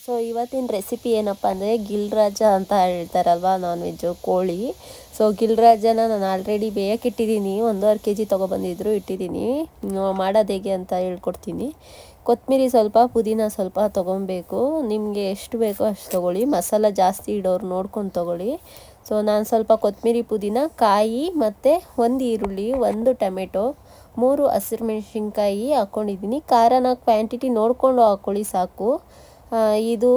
So ಇವತ್ತಿನ recipe ಏನಪ್ಪ ಅಂದರೆ ಗಿಲ್ರಾಜ ಅಂತ ಹೇಳ್ತಾರಲ್ವ, ನಾನ್ ವೆಜ್ಜು ಕೋಳಿ. ಸೊ ಗಿಲ್ರಾಜನ ನಾನು ಆಲ್ರೆಡಿ ಬೇಯಕ್ಕಿಟ್ಟಿದ್ದೀನಿ, 1.5 kg ತೊಗೊಬಂದಿದ್ರು, ಇಟ್ಟಿದ್ದೀನಿ. ಮಾಡೋದು ಹೇಗೆ ಅಂತ ಹೇಳ್ಕೊಡ್ತೀನಿ. ಕೊತ್ತಂಬರಿ ಸ್ವಲ್ಪ, ಪುದೀನ ಸ್ವಲ್ಪ ತೊಗೊಬೇಕು. ನಿಮಗೆ ಎಷ್ಟು ಬೇಕೋ ಅಷ್ಟು ತೊಗೊಳ್ಳಿ. ಮಸಾಲ ಜಾಸ್ತಿ ಇಡೋರು ನೋಡ್ಕೊಂಡು ತೊಗೊಳ್ಳಿ. ಸೊ ನಾನು ಸ್ವಲ್ಪ ಕೊತ್ತಂಬರಿ, ಪುದೀನ, ಕಾಯಿ ಮತ್ತು 1 ಈರುಳ್ಳಿ, 1 ಟೊಮೆಟೊ, 3 ಹಸಿರು ಮೆಣಸಿನ್ಕಾಯಿ ಹಾಕ್ಕೊಂಡಿದ್ದೀನಿ. ಖಾರನ ಕ್ವಾಂಟಿಟಿ ನೋಡಿಕೊಂಡು ಹಾಕ್ಕೊಳ್ಳಿ ಸಾಕು. ಇದು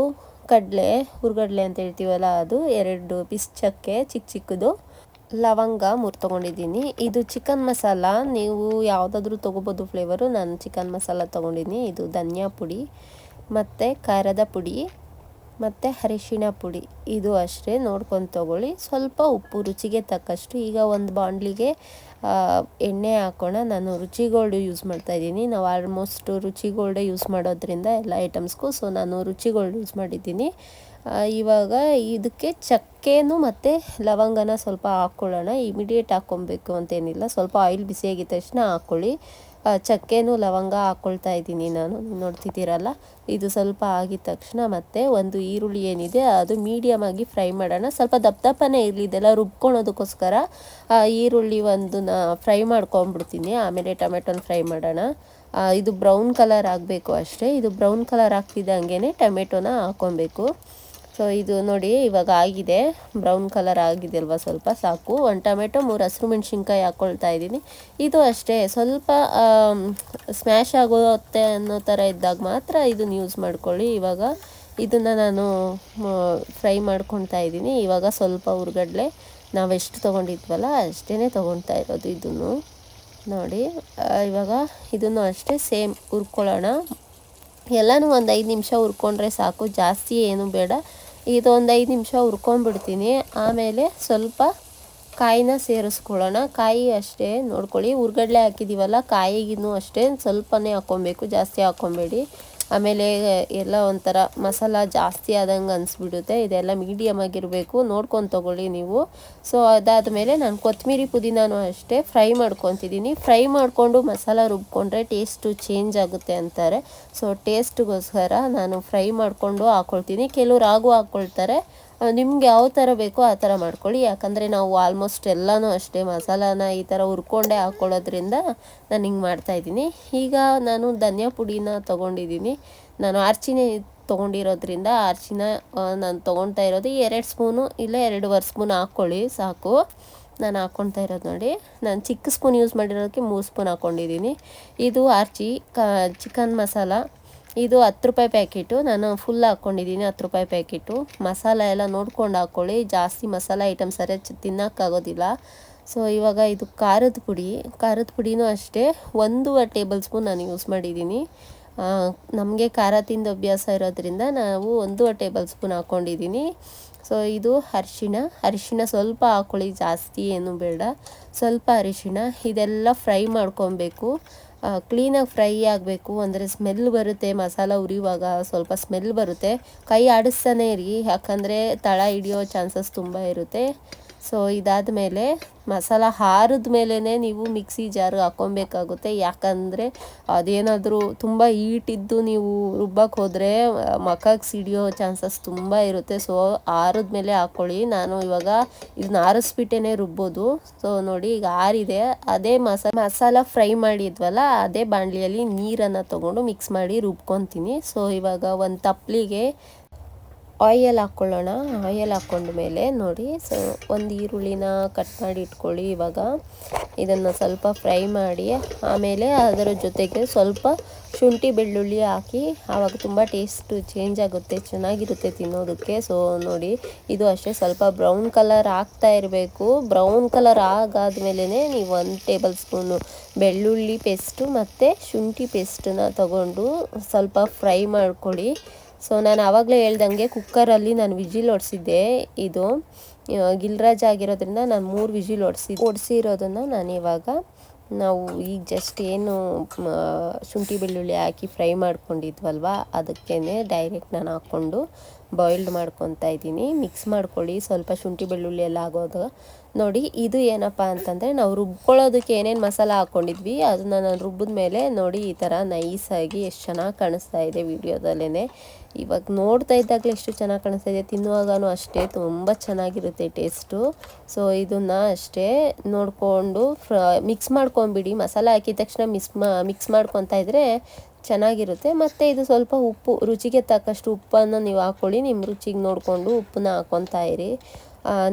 ಕಡಲೆ, ಹುರ್ಗಡ್ಲೆ ಅಂತ ಹೇಳ್ತೀವಲ್ಲ, ಅದು 2 ಪೀಸ್ ಚಕ್ಕೆ ಚಿಕ್ಕ ಚಿಕ್ಕದು, ಲವಂಗ 3 ತೊಗೊಂಡಿದ್ದೀನಿ. ಇದು ಚಿಕನ್ ಮಸಾಲ, ನೀವು ಯಾವುದಾದ್ರೂ ತೊಗೋಬೋದು ಫ್ಲೇವರು. ನಾನು ಚಿಕನ್ ಮಸಾಲ ತೊಗೊಂಡಿದ್ದೀನಿ. ಇದು ಧನಿಯಾ ಪುಡಿ ಮತ್ತು ಖಾರದ ಪುಡಿ ಮತ್ತು ಅರಿಶಿಣ ಪುಡಿ, ಇದು ಅಷ್ಟೇ ನೋಡ್ಕೊಂಡು ತೊಗೊಳ್ಳಿ. ಸ್ವಲ್ಪ ಉಪ್ಪು ರುಚಿಗೆ ತಕ್ಕಷ್ಟು. ಈಗ ಒಂದು ಬಾಣಲಿಗೆ ಎಣ್ಣೆ ಹಾಕೋಣ. ನಾನು ರುಚಿ ಗೋಲ್ಡ್ ಯೂಸ್ ಮಾಡ್ತಾಯಿದ್ದೀನಿ. ನಾವು ಆಲ್ಮೋಸ್ಟ್ ರುಚಿ ಗೋಲ್ಡೇ ಯೂಸ್ ಮಾಡೋದ್ರಿಂದ ಎಲ್ಲ ಐಟಮ್ಸ್ಗೂ. ಸೊ ನಾನು ರುಚಿ ಗೋಲ್ಡ್ ಯೂಸ್ ಮಾಡಿದ್ದೀನಿ. ಇವಾಗ ಇದಕ್ಕೆ ಚಕ್ಕೆನೂ ಮತ್ತು ಲವಂಗನ ಸ್ವಲ್ಪ ಹಾಕ್ಕೊಳ್ಳೋಣ. ಇಮಿಡಿಯೇಟ್ ಹಾಕ್ಕೊಬೇಕು ಅಂತೇನಿಲ್ಲ, ಸ್ವಲ್ಪ ಆಯಿಲ್ ಬಿಸಿಯಾಗಿದ್ದ ತಕ್ಷಣ ಹಾಕ್ಕೊಳ್ಳಿ. ಚಕ್ಕೆನೂ ಲವಂಗ ಹಾಕ್ಕೊಳ್ತಾ ಇದ್ದೀನಿ ನಾನು, ನೋಡ್ತಿದ್ದೀರಲ್ಲ. ಇದು ಸ್ವಲ್ಪ ಆಗಿದ ತಕ್ಷಣ ಮತ್ತೆ 1 ಈರುಳ್ಳಿ ಏನಿದೆ ಅದು ಮೀಡಿಯಮ್ ಆಗಿ ಫ್ರೈ ಮಾಡೋಣ. ಸ್ವಲ್ಪ ದಪ್ಪನೇ ಇರಲಿ, ಇದೆಲ್ಲ ರುಬ್ಕೊಳೋದಕ್ಕೋಸ್ಕರ ಈರುಳ್ಳಿ ಒಂದನ್ನ ಫ್ರೈ ಮಾಡ್ಕೊಂಬಿಡ್ತೀನಿ. ಆಮೇಲೆ ಟೊಮೆಟೊನ ಫ್ರೈ ಮಾಡೋಣ. ಇದು ಬ್ರೌನ್ ಕಲರ್ ಆಗಬೇಕು ಅಷ್ಟೇ. ಇದು ಬ್ರೌನ್ ಕಲರ್ ಆಗ್ತಿದ್ದಂಗೆ ಟೊಮೆಟೊನ ಹಾಕ್ಕೊಬೇಕು. ಸೊ ಇದು ನೋಡಿ ಇವಾಗ ಆಗಿದೆ, ಬ್ರೌನ್ ಕಲರ್ ಆಗಿದೆ ಅಲ್ವಾ, ಸ್ವಲ್ಪ ಸಾಕು. 1 ಟೊಮೆಟೊ, 3 ಹಸಿರು ಮೆಣಸಿನ್ಕಾಯಿ ಹಾಕ್ಕೊಳ್ತಾ ಇದ್ದೀನಿ. ಇದು ಅಷ್ಟೇ, ಸ್ವಲ್ಪ ಸ್ಮ್ಯಾಶ್ ಆಗುತ್ತೆ ಅನ್ನೋ ಥರ ಇದ್ದಾಗ ಮಾತ್ರ ಇದನ್ನು ಯೂಸ್ ಮಾಡ್ಕೊಳ್ಳಿ. ಇವಾಗ ಇದನ್ನು ನಾನು ಫ್ರೈ ಮಾಡ್ಕೊಳ್ತಾ ಇದ್ದೀನಿ. ಇವಾಗ ಸ್ವಲ್ಪ ಹುರ್ಗಡ್ಲೆ ನಾವೆಷ್ಟು ತೊಗೊಂಡಿದ್ವಲ್ಲ ಅಷ್ಟೇ ತೊಗೊಳ್ತಾ ಇರೋದು. ಇದನ್ನು ನೋಡಿ, ಇವಾಗ ಇದನ್ನು ಅಷ್ಟೇ ಸೇಮ್ ಹುರ್ಕೊಳ್ಳೋಣ. ಎಲ್ಲನೂ ಒಂದು 5 ನಿಮಿಷ ಹುರ್ಕೊಂಡ್ರೆ ಸಾಕು, ಜಾಸ್ತಿ ಏನು ಬೇಡ. ಇದು ಒಂದು 5 ನಿಮಿಷ ಹುರ್ಕೊಂಡ್ಬಿಡ್ತೀನಿ. ಆಮೇಲೆ ಸ್ವಲ್ಪ ಕಾಯಿನ ಸೇರಿಸ್ಕೊಳ್ಳೋಣ. ಕಾಯಿ ಅಷ್ಟೇ ನೋಡ್ಕೊಳ್ಳಿ, ಹುರ್ಗಡ್ಲೆ ಹಾಕಿದ್ದೀವಲ್ಲ, ಕಾಯಿಗೂ ಅಷ್ಟೇ ಸ್ವಲ್ಪನೇ ಹಾಕ್ಕೊಬೇಕು, ಜಾಸ್ತಿ ಹಾಕ್ಕೊಬೇಡಿ. ಆಮೇಲೆ ಎಲ್ಲ ಒಂಥರ ಮಸಾಲ ಜಾಸ್ತಿ ಆದಂಗೆ ಅನಿಸ್ಬಿಡುತ್ತೆ. ಇದೆಲ್ಲ ಮೀಡಿಯಮ್ ಆಗಿರಬೇಕು, ನೋಡ್ಕೊಂಡು ತೊಗೊಳ್ಳಿ ನೀವು. ಸೊ ಅದಾದಮೇಲೆ ನಾನು ಕೊತ್ತಂಬರಿ, ಪುದೀನೂ ಅಷ್ಟೇ ಫ್ರೈ ಮಾಡ್ಕೊತಿದ್ದೀನಿ. ಫ್ರೈ ಮಾಡಿಕೊಂಡು ಮಸಾಲ ರುಬ್ಕೊಂಡ್ರೆ ಟೇಸ್ಟು ಚೇಂಜ್ ಆಗುತ್ತೆ ಅಂತಾರೆ. ಸೊ ಟೇಸ್ಟ್ಗೋಸ್ಕರ ನಾನು ಫ್ರೈ ಮಾಡಿಕೊಂಡು ಹಾಕ್ಕೊಳ್ತೀನಿ. ಕೆಲವ್ರು ಹಾಕ್ಕೊಳ್ತಾರೆ. ನಿಮ್ಗೆ ಯಾವ ಥರ ಬೇಕೋ ಆ ಥರ ಮಾಡ್ಕೊಳ್ಳಿ. ಯಾಕಂದರೆ ನಾವು ಆಲ್ಮೋಸ್ಟ್ ಎಲ್ಲನೂ ಅಷ್ಟೇ ಮಸಾಲಾನ ಈ ಥರ ಹುರ್ಕೊಂಡೇ ಹಾಕ್ಕೊಳ್ಳೋದ್ರಿಂದ ನಾನು ಹಿಂಗೆ ಮಾಡ್ತಾಯಿದ್ದೀನಿ. ಈಗ ನಾನು ಧನಿಯಾ ಪುಡಿನ ತೊಗೊಂಡಿದ್ದೀನಿ. ನಾನು ಆರ್ಚಿನೇ ತೊಗೊಂಡಿರೋದ್ರಿಂದ ಆರ್ಚಿನ ನಾನು ತೊಗೊಳ್ತಾ ಇರೋದು 2 ಸ್ಪೂನು ಇಲ್ಲ 2.5 ಸ್ಪೂನ್ ಹಾಕ್ಕೊಳ್ಳಿ ಸಾಕು. ನಾನು ಹಾಕ್ಕೊಳ್ತಾ ಇರೋದು ನೋಡಿ, ನಾನು ಚಿಕ್ಕ ಸ್ಪೂನ್ ಯೂಸ್ ಮಾಡಿರೋದಕ್ಕೆ 3 ಸ್ಪೂನ್ ಹಾಕ್ಕೊಂಡಿದ್ದೀನಿ. ಇದು ಆರ್ಚಿ ಚಿಕನ್ ಮಸಾಲ, ಇದು 10 ರೂಪಾಯಿ ಪ್ಯಾಕೆಟು. ನಾನು ಫುಲ್ ಹಾಕ್ಕೊಂಡಿದ್ದೀನಿ, 10 ರೂಪಾಯಿ ಪ್ಯಾಕೆಟು. ಮಸಾಲ ಎಲ್ಲ ನೋಡ್ಕೊಂಡು ಹಾಕ್ಕೊಳ್ಳಿ, ಜಾಸ್ತಿ ಮಸಾಲ ಐಟಮ್ಸ್ ಸರಿ ತಿನ್ನೋಕ್ಕಾಗೋದಿಲ್ಲ. ಸೊ ಇವಾಗ ಇದು ಖಾರದ ಪುಡಿನೂ ಅಷ್ಟೇ 1 ಟೇಬಲ್ ಸ್ಪೂನ್ ನಾನು ಯೂಸ್ ಮಾಡಿದ್ದೀನಿ. ನಮಗೆ ಖಾರ ತಿಂದು ಅಭ್ಯಾಸ ಇರೋದ್ರಿಂದ ನಾವು 1 ಟೇಬಲ್ ಸ್ಪೂನ್ ಹಾಕ್ಕೊಂಡಿದ್ದೀನಿ. ಸೊ ಇದು ಅರಿಶಿಣ ಸ್ವಲ್ಪ ಹಾಕ್ಕೊಳ್ಳಿ, ಜಾಸ್ತಿ ಏನು ಬೇಡ, ಸ್ವಲ್ಪ ಅರಿಶಿಣ. ಇದೆಲ್ಲ ಫ್ರೈ ಮಾಡ್ಕೊಬೇಕು, ಕ್ಲೀನಾಗಿ ಫ್ರೈ ಆಗಬೇಕು. ಅಂದರೆ ಸ್ಮೆಲ್ ಬರುತ್ತೆ, ಮಸಾಲ ಉರಿಯುವಾಗ ಸ್ವಲ್ಪ ಸ್ಮೆಲ್ ಬರುತ್ತೆ. ಕೈ ಆಡಿಸ್ತಾನೆ ಇರಿ, ಯಾಕಂದರೆ ತಳ ಹಿಡಿಯೋ ಚಾನ್ಸಸ್ ತುಂಬ ಇರುತ್ತೆ. ಸೊ ಇದಾದಮೇಲೆ ಮಸಾಲ ಹಾರಿದ ಮೇಲೇ ನೀವು ಮಿಕ್ಸಿ ಜಾರ್ಗೆ ಹಾಕ್ಕೊಬೇಕಾಗುತ್ತೆ. ಯಾಕಂದರೆ ಅದೇನಾದರೂ ತುಂಬ ಹೀಟಿದ್ದು ನೀವು ರುಬ್ಬಕ್ಕೆ ಹೋದರೆ ಮಖಕ್ಕೆ ಸಿಡಿಯೋ ಚಾನ್ಸಸ್ ತುಂಬ ಇರುತ್ತೆ. ಸೊ ಆರಿದ್ಮೇಲೆ ಹಾಕ್ಕೊಳ್ಳಿ. ನಾನು ಇವಾಗ ಇದನ್ನ ಆರಿಸ್ಬಿಟ್ಟೇ ರುಬ್ಬೋದು. ಸೊ ನೋಡಿ ಈಗ ಆರಿದೆ. ಅದೇ ಮಸಾಲ ಫ್ರೈ ಮಾಡಿದ್ವಲ್ಲ, ಅದೇ ಬಾಣಲಿಯಲ್ಲಿ ನೀರನ್ನು ತೊಗೊಂಡು ಮಿಕ್ಸ್ ಮಾಡಿ ರುಬ್ಕೊತೀನಿ. ಸೊ ಇವಾಗ ಒಂದು ತಪ್ಪಲಿಗೆ ಆಯಿಲ್ ಹಾಕ್ಕೊಳ್ಳೋಣ. ಆಯಿಲ್ ಹಾಕ್ಕೊಂಡ್ಮೇಲೆ ನೋಡಿ, ಸೊ 1 ಈರುಳ್ಳಿನ ಕಟ್ ಮಾಡಿ ಇಟ್ಕೊಳ್ಳಿ. ಇವಾಗ ಇದನ್ನು ಸ್ವಲ್ಪ ಫ್ರೈ ಮಾಡಿ ಆಮೇಲೆ ಅದರ ಜೊತೆಗೆ ಸ್ವಲ್ಪ ಶುಂಠಿ ಬೆಳ್ಳುಳ್ಳಿ ಹಾಕಿ, ಆವಾಗ ತುಂಬ ಟೇಸ್ಟು ಚೇಂಜ್ ಆಗುತ್ತೆ, ಚೆನ್ನಾಗಿರುತ್ತೆ ತಿನ್ನೋದಕ್ಕೆ. ಸೊ ನೋಡಿ, ಇದು ಅಷ್ಟೇ ಸ್ವಲ್ಪ ಬ್ರೌನ್ ಕಲರ್ ಆಗ್ತಾ ಇರಬೇಕು. ಬ್ರೌನ್ ಕಲರ್ ಆಗಾದ್ಮೇಲೆ ನೀವು 1 ಟೇಬಲ್ ಸ್ಪೂನು ಬೆಳ್ಳುಳ್ಳಿ ಪೇಸ್ಟು ಮತ್ತು ಶುಂಠಿ ಪೇಸ್ಟನ್ನ ತಗೊಂಡು ಸ್ವಲ್ಪ ಫ್ರೈ ಮಾಡ್ಕೊಳ್ಳಿ. ಸೊ ನಾನು ಆವಾಗಲೇ ಹೇಳ್ದಂಗೆ ಕುಕ್ಕರಲ್ಲಿ ನಾನು ವಿಜಿಲ್ ಹೊಡ್ಸಿದ್ದೆ. ಇದು ಗಿಲ್ರಾಜ್ ಆಗಿರೋದ್ರಿಂದ ನಾನು 3 ವಿಜಿಲ್ ಹೊಡ್ಸಿರೋದನ್ನು ನಾನು ಇವಾಗ ನಾವು ಈಗ ಜಸ್ಟ್ ಏನು ಶುಂಠಿ ಬೆಳ್ಳುಳ್ಳಿ ಹಾಕಿ ಫ್ರೈ ಮಾಡ್ಕೊಂಡಿದ್ವಲ್ವ, ಅದಕ್ಕೇ ಡೈರೆಕ್ಟ್ ನಾನು ಹಾಕ್ಕೊಂಡು ಬಾಯ್ಲ್ಡ್ ಮಾಡ್ಕೊತಾ ಇದ್ದೀನಿ. ಮಿಕ್ಸ್ ಮಾಡ್ಕೊಳ್ಳಿ, ಸ್ವಲ್ಪ ಶುಂಠಿ ಬೆಳ್ಳುಳ್ಳಿ ಎಲ್ಲ ಆಗೋದು ನೋಡಿ ಇದು ಏನಪ್ಪ ಅಂತಂದರೆ ನಾವು ರುಬ್ಕೊಳ್ಳೋದಕ್ಕೆ ಏನೇನು ಮಸಾಲ ಹಾಕ್ಕೊಂಡಿದ್ವಿ ಅದನ್ನು ನಾನು ರುಬ್ಬಿದ ಮೇಲೆ ನೋಡಿ ಈ ಥರ ನೈಸಾಗಿ ಎಷ್ಟು ಚೆನ್ನಾಗಿ ಕಾಣಿಸ್ತಾ ಇದೆ ವಿಡಿಯೋದಲ್ಲೇ. ಇವಾಗ ನೋಡ್ತಾ ಇದ್ದಾಗಲೇ ಎಷ್ಟು ಚೆನ್ನಾಗಿ ಕಾಣಿಸ್ತಾ ಇದೆ, ತಿನ್ನುವಾಗನೂ ಅಷ್ಟೇ ತುಂಬ ಚೆನ್ನಾಗಿರುತ್ತೆ ಟೇಸ್ಟು. ಸೊ ಇದನ್ನು ಅಷ್ಟೇ ನೋಡಿಕೊಂಡು ಮಿಕ್ಸ್ ಮಾಡ್ಕೊಂಬಿಡಿ. ಮಸಾಲ ಹಾಕಿದ ತಕ್ಷಣ ಮಿಕ್ಸ್ ಮಾಡ್ಕೊತಾ ಇದ್ದರೆ ಚೆನ್ನಾಗಿರುತ್ತೆ. ಮತ್ತು ಇದು ಸ್ವಲ್ಪ ಉಪ್ಪು, ರುಚಿಗೆ ತಕ್ಕಷ್ಟು ಉಪ್ಪನ್ನು ನೀವು ಹಾಕ್ಕೊಳ್ಳಿ. ನಿಮ್ಮ ರುಚಿಗೆ ನೋಡಿಕೊಂಡು ಉಪ್ಪನ್ನ ಹಾಕ್ಕೊತಾ ಇರಿ.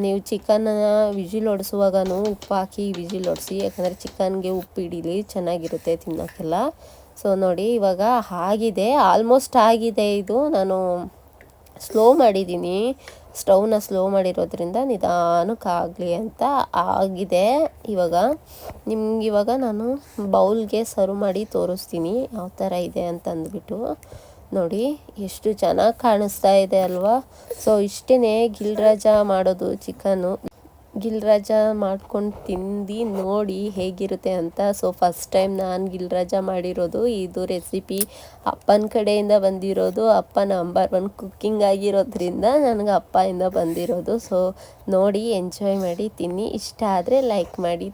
ನೀವು ಚಿಕನ್ನ ವಿಜಿಲ್ ಹೊಡೆಸುವಾಗನೂ ಉಪ್ಪು ಹಾಕಿ ವಿಜಿಲ್ ಹೊಡೆಸಿ, ಯಾಕಂದರೆ ಚಿಕನ್ಗೆ ಉಪ್ಪು ಹಿಡೀಲಿ, ಚೆನ್ನಾಗಿರುತ್ತೆ ತಿನ್ನೋಕ್ಕೆಲ್ಲ. ಸೊ ನೋಡಿ ಇವಾಗ ಆಗಿದೆ, ಆಲ್ಮೋಸ್ಟ್ ಆಗಿದೆ. ಇದು ನಾನು ಸ್ಲೋ ಮಾಡಿದ್ದೀನಿ, ಸ್ಟವ್ನ ಸ್ಲೋ ಮಾಡಿರೋದ್ರಿಂದ ನಿಧಾನಕ್ಕಾಗಲಿ ಅಂತ ಆಗಿದೆ. ಇವಾಗ ನಾನು ಬೌಲ್ಗೆ ಸರ್ವ್ ಮಾಡಿ ತೋರಿಸ್ತೀನಿ ಯಾವ ಥರ ಇದೆ ಅಂತ ಅಂದ್ಬಿಟ್ಟು. ನೋಡಿ ಎಷ್ಟು ಚೆನ್ನಾಗಿ ಕಾಣಿಸ್ತಾ ಇದೆ ಅಲ್ವಾ. ಸೊ ಇಷ್ಟೇ ಗಿಲ್ರಾಜ ಮಾಡೋದು ಚಿಕನ್ನು. ಗಿಲ್ರಾಜ ಮಾಡ್ಕೊಂಡು ತಿಂದು ನೋಡಿ ಹೇಗಿರುತ್ತೆ ಅಂತ. ಸೊ ಫಸ್ಟ್ ಟೈಮ್ ನಾನು ಗಿಲ್ರಾಜ ಮಾಡಿರೋದು. ಇದು ರೆಸಿಪಿ ಅಪ್ಪನ ಕಡೆಯಿಂದ ಬಂದಿರೋದು. ಅಪ್ಪ ನಂಬರ್ 1 ಕುಕ್ಕಿಂಗ್ ಆಗಿರೋದ್ರಿಂದ ನನಗೆ ಅಪ್ಪಯಿಂದ ಬಂದಿರೋದು. ಸೊ ನೋಡಿ ಎಂಜಾಯ್ ಮಾಡಿ ತಿನ್ನಿ. ಇಷ್ಟ ಆದರೆ ಲೈಕ್ ಮಾಡಿ.